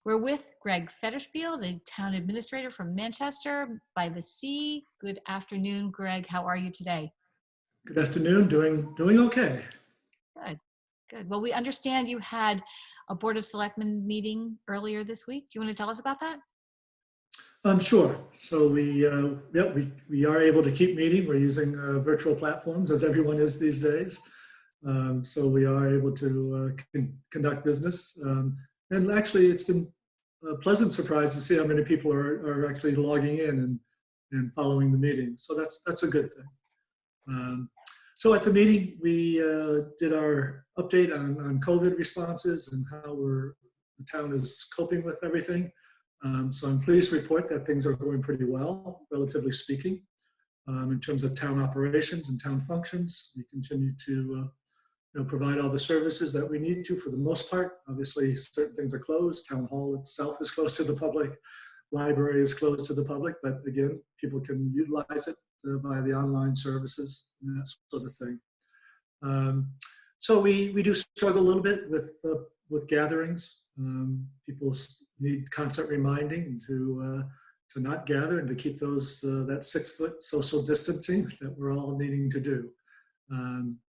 We're with Greg Federspiel, the town administrator from Manchester by the Sea. Good afternoon, Greg. How are you today? Good afternoon. Doing okay. Good, good. Well, we understand you had a Board of Selectmen meeting earlier this week. Do you want to tell us about that? Sure. So we are able to keep meeting. We're using virtual platforms, as everyone is these days. So we are able to conduct business. And actually, it's been a pleasant surprise to see how many people are actually logging in and following the meeting. So that's a good thing. So at the meeting, we did our update on COVID responses and how the town is coping with everything. So I'm pleased to report that things are going pretty well, relatively speaking, in terms of town operations and town functions. We continue to provide all the services that we need to for the most part. Obviously, certain things are closed. Town hall itself is closed to the public. Library is closed to the public, but again, people can utilize it via the online services and that sort of thing. So we do struggle a little bit with gatherings. People need constant reminding to not gather and to keep that 6-foot social distancing that we're all needing to do.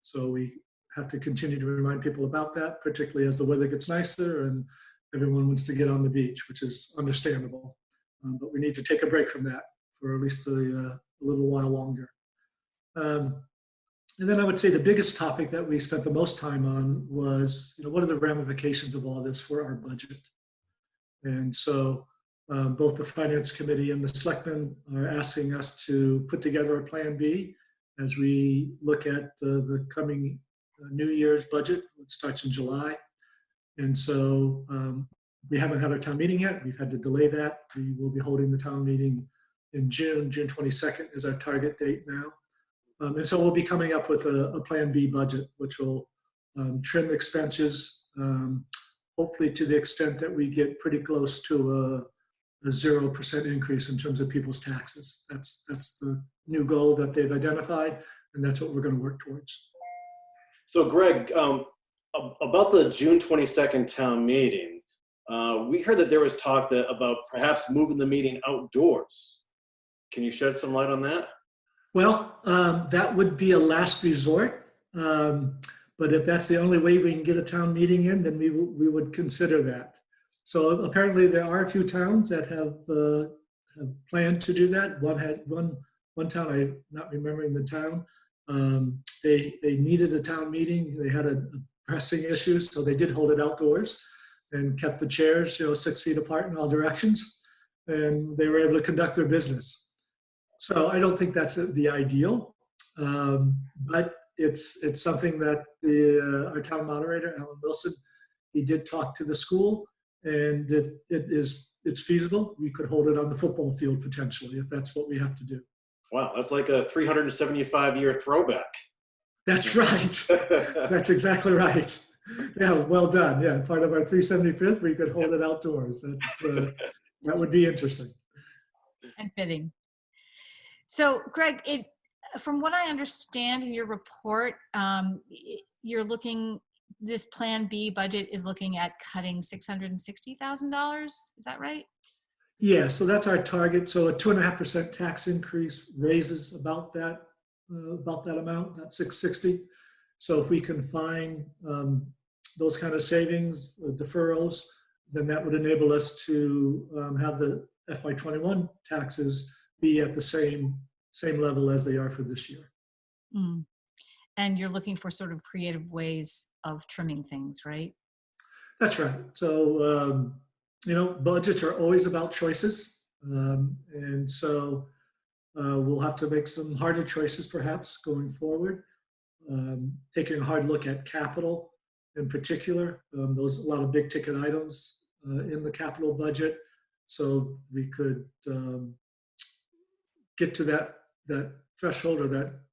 So we have to continue to remind people about that, particularly as the weather gets nicer and everyone wants to get on the beach, which is understandable. But we need to take a break from that for at least a little while longer. And then I would say the biggest topic that we spent the most time on was, what are the ramifications of all this for our budget? And so both the Finance Committee and the Selectmen are asking us to put together a Plan B as we look at the coming New Year's budget, which starts in July. And so we haven't had our town meeting yet. We've had to delay that. We will be holding the town meeting in June. June 22nd is our target date now. And so we'll be coming up with a Plan B budget, which will trim expenses, hopefully to the extent that we get pretty close to a 0% increase in terms of people's taxes. That's the new goal that they've identified, and that's what we're going to work towards. So Greg, about the June 22nd town meeting, we heard that there was talk about perhaps moving the meeting outdoors. Can you shed some light on that? Well, that would be a last resort. But if that's the only way we can get a town meeting in, then we would consider that. So apparently there are a few towns that have planned to do that. One town, I'm not remembering the town, they needed a town meeting. They had a pressing issue, so they did hold it outdoors and kept the chairs 6 feet apart in all directions, and they were able to conduct their business. So I don't think that's the ideal, but it's something that our town moderator, Alan Wilson, he did talk to the school, and it's feasible. We could hold it on the football field potentially if that's what we have to do. Wow, that's like a 375-year throwback. That's right. That's exactly right. Yeah, well done. Yeah, part of our 375th, we could hold it outdoors. That would be interesting. And fitting. So, Greg, from what I understand in your report, this Plan B budget is looking at cutting $660,000. Is that right? Yeah, so that's our target. So a 2.5% tax increase raises about that amount, that 660. So if we can find those kind of savings, deferrals, then that would enable us to have the FY21 taxes be at the same level as they are for this year. Mm. And you're looking for sort of creative ways of trimming things, right? That's right. So, budgets are always about choices. And so we'll have to make some harder choices perhaps going forward. Taking a hard look at capital in particular. A lot of big ticket items in the capital budget. So we could get to that threshold or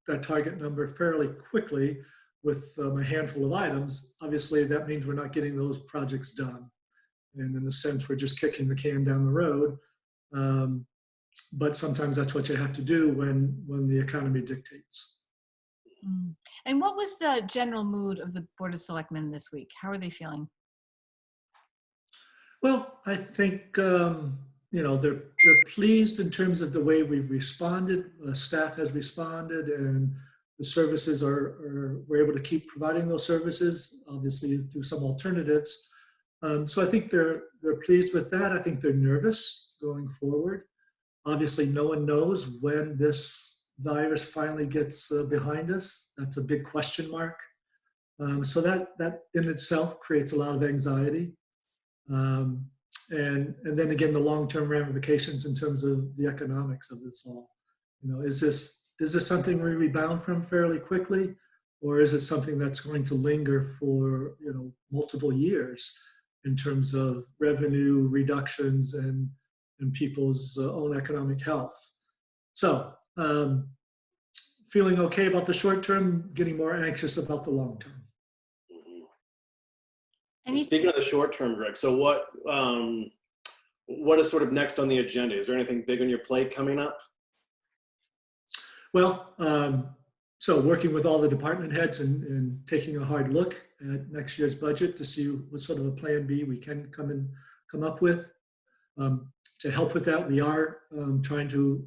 that target number fairly quickly with a handful of items. Obviously, that means we're not getting those projects done. And in a sense, we're just kicking the can down the road. But sometimes that's what you have to do when the economy dictates. And what was the general mood of the Board of Selectmen this week? How are they feeling? Well, I think, they're pleased in terms of the way we've responded. Staff has responded, and the services we're able to keep providing those services, obviously through some alternatives. So I think they're pleased with that. I think they're nervous going forward. Obviously, no one knows when this virus finally gets behind us. That's a big question mark. So that in itself creates a lot of anxiety. Um, and then again, the long-term ramifications in terms of the economics of this all. Is this something we rebound from fairly quickly, or is it something that's going to linger for multiple years in terms of revenue reductions and people's own economic health? So, feeling okay about the short term, getting more anxious about the long term. Any, Speaking of the short term, Greg, so what is sort of next on the agenda? Is there anything big on your plate coming up? Well, so working with all the department heads and taking a hard look at next year's budget to see what sort of a plan B we can come up with. To help with that, we are trying to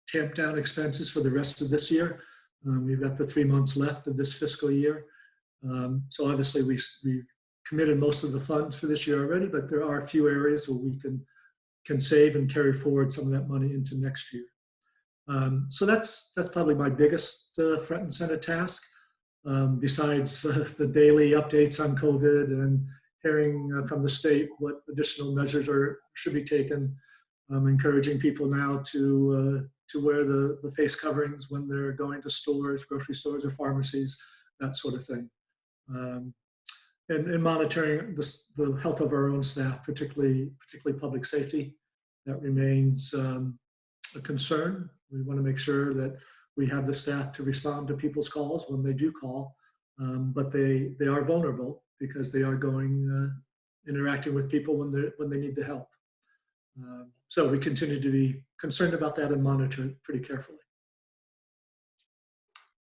tamp down expenses for the rest of this year. We've got the 3 months left of this fiscal year. So obviously we've committed most of the funds for this year already, but there are a few areas where we can save and carry forward some of that money into next year. So that's probably my biggest front and center task, besides the daily updates on COVID and hearing from the state what additional measures should be taken. Encouraging people now to wear the face coverings when they're going to stores, grocery stores, or pharmacies, that sort of thing. And monitoring the health of our own staff, particularly public safety. That remains a concern. We want to make sure that we have the staff to respond to people's calls when they do call, but they are vulnerable because they are interacting with people when they need the help. So we continue to be concerned about that and monitor it pretty carefully.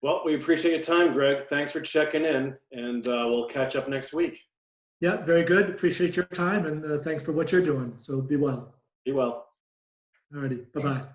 Well, we appreciate your time, Greg. Thanks for checking in, and we'll catch up next week. Yeah, very good. Appreciate your time, and thanks for what you're doing. So be well. Be well. All righty. Bye-bye.